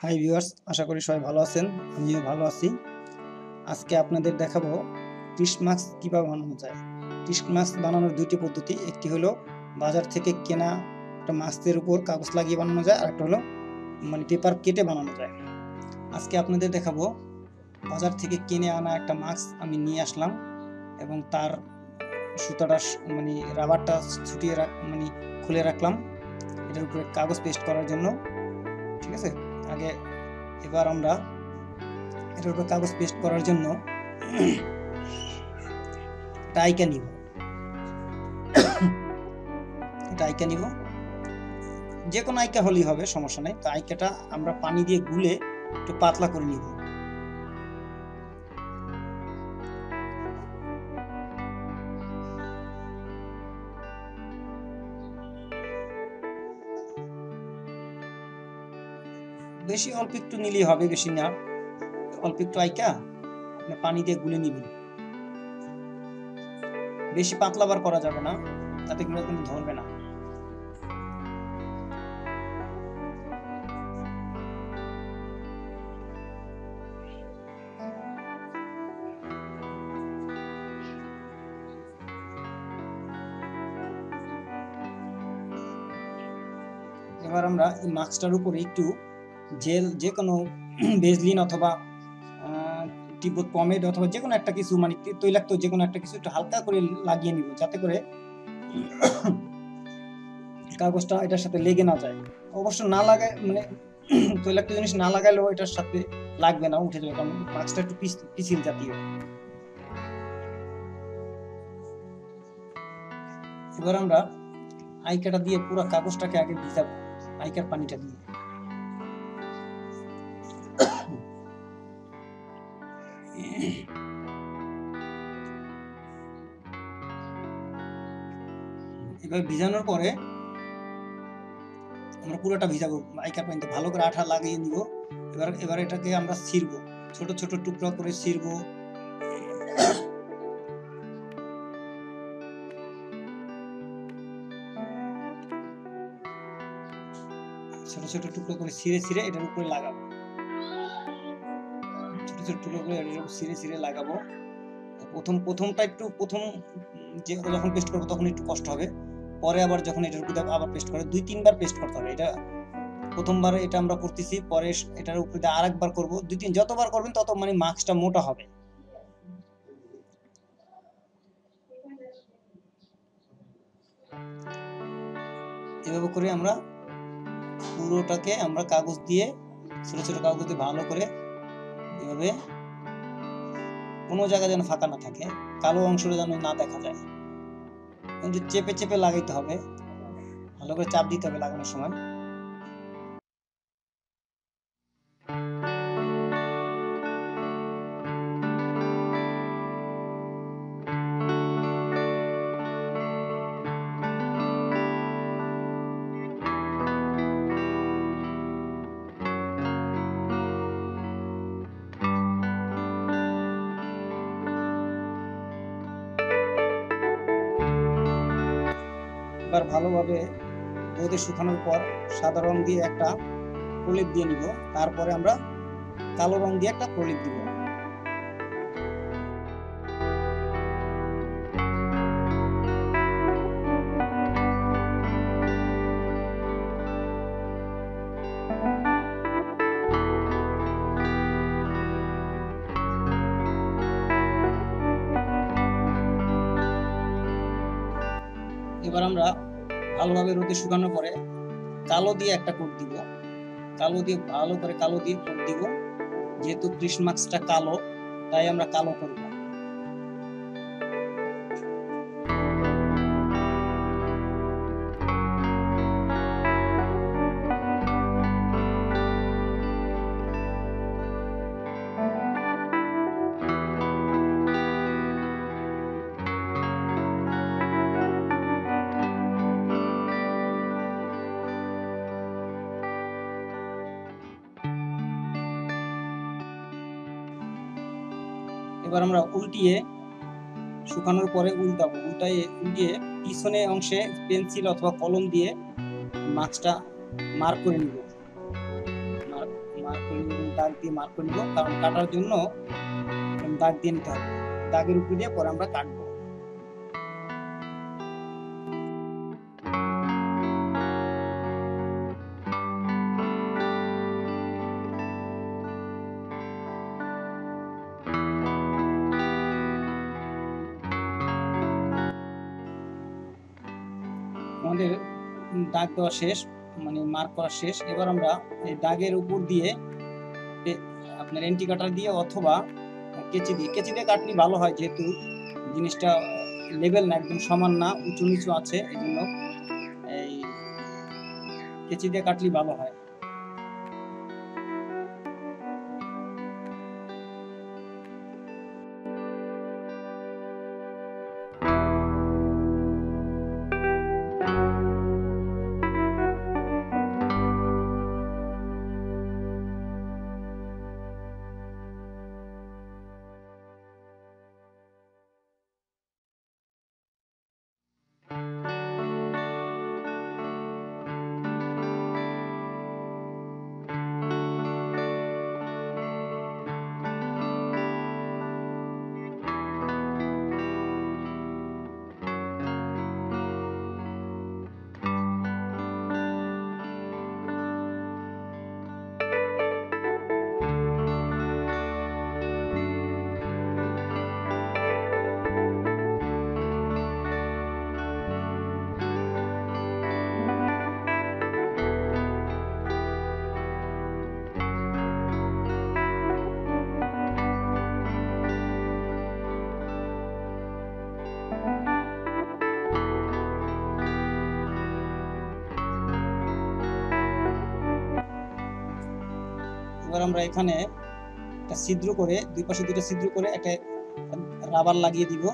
Hi viewers, আশা করি সবাই ভালো আছেন। আমিও ভালো আছি। আজকে আপনাদের দেখাবো টিস্ট মাস্ক কীভাবে বানানো যায়। টিস্ট মাস্ক বানানোর দুইটি পদ্ধতি, একটি হলো বাজার থেকে কেনা একটা মাস্কের উপর কাগজ লাগিয়ে বানানো যায়, আর একটা হলো পেপার কেটে বানানো যায়। আজকে আপনাদের দেখাবো বাজার থেকে কিনে আনা একটা মাস্ক আমি নিয়ে আসলাম এবং তার সুতাটা রাবারটা ছুটিয়ে খুলে রাখলাম এটার উপরে কাগজ পেস্ট করার জন্য। ঠিক আছে, এবার আমরা এটার উপর কাগজ পেস্ট করার জন্য একটা আইকা নিব। এটা আইকা নিব, যে কোনো আইকা হলেই হবে, সমস্যা নেই। তো আইকাটা আমরা পানি দিয়ে গুলে একটু পাতলা করে নিব। বেশি অল্প একটু নিলেই হবে, বেশি না, অল্প একটু আইকা আপনি পানি দিয়ে গুলে নিবেন। বেশি পাতলা বার করা যাবে না, তাতে কিন্তু ধরবে না। এবার আমরা এই মাস্কটার উপরে একটু জেল, যে কোনো বেজলিন অথবা টিবুট পমেড অথবা যে কোনো একটা কিছু, তৈলাক্ত যে কোনো একটা কিছু একটু হালকা করে লাগিয়ে নিব, যাতে করে কাগজটা এটার সাথে লেগে না যায়। অবশ্য না লাগায়, তৈলাক্ত জিনিস না লাগাইলেও এটার সাথে লাগবে না, উঠে যাবে, কারণ মাস্কটা একটু পিছিল জাতীয়। এবার আমরা আইকাটা দিয়ে পুরো কাগজটাকে আগে ভিজাবো, আইকার পানিটা দিয়ে। এবার ভিজানোর পরে আমরা পুরোটা ভিজাবো, আইকার পানিতে ভালো করে আঠা লাগিয়ে নিব। এবার এটাকে আমরা ছিঁড়বো, ছোট ছোট টুকরা করে ছিঁড়বো। ছোট ছোট টুকরো করে ছিঁড়ে এটার উপরে লাগাবো, ছোট ছোট টুকরো করে এটার উপর ছিঁড়ে লাগাবো। প্রথমটা একটু যখন পেস্ট করবো তখন একটু কষ্ট হবে, পরে আবার যখন এটার উপরে আবার পেস্ট করে 2-3 বার পেস্ট করতে হবে। এটা প্রথমবারে এটা আমরা করতেছি, পরে এটার উপরে আরেকবার করবো, 2-3 যতবার করবেন তত মাস্কটা মোটা হবে। এভাবে করে আমরা পুরোটাকে আমরা কাগজ দিয়ে, ছোট ছোট কাগজ দিয়ে ভালো করে এভাবে, কোনো জায়গায় যেন ফাঁকা না থাকে, কালো অংশটা যেন না দেখা যায়, কিন্তু চেপে চেপে লাগাইতে হবে, ভালো করে চাপ দিতে হবে লাগানোর সময়। এবার ভালোভাবে রোদে শুকানোর পর সাদা রং দিয়ে একটা প্রলেপ দিয়ে নিব, তারপরে আমরা কালো রং দিয়ে একটা প্রলেপ দিব। এবার আমরা ভালোভাবে রোদে শুকানোর পরে কালো দিয়ে একটা কোট দিব, কালো দিয়ে ভালো করে কোট দিব। যেহেতু টিস্ট মাস্কটা কালো, তাই আমরা কালো করব। এবার আমরা উল্টিয়ে, শুকানোর পরে উল্টিয়ে পিছনে অংশে পেন্সিল অথবা কলম দিয়ে মাস্কটা মার্ক করে নিব। মার্ক করে নিব এবং দাগ দিয়ে মার্ক করে নিব, কারণ কাটার জন্য দাগ দিয়ে নিতে হবে। দাগের উপর দিয়ে পরে আমরা কাটবো। আমাদের দাগ দেওয়া শেষ, মানে মার্ক করা শেষ। এবার আমরা এই দাগের উপর দিয়ে আপনার এন্টি কাটার দিয়ে অথবা কেচি দিয়ে কাটলে ভালো হয়, যেহেতু জিনিসটা লেভেল না, একদম সমান না, উঁচু নিচু আছে, এই জন্য এই কেচি দিয়ে কাটলে ভালো হয়। এবার আমরা এখানে একটা ছিদ্র করে, দুই পাশে দুইটা ছিদ্র করে একটা রাবার লাগিয়ে দিব।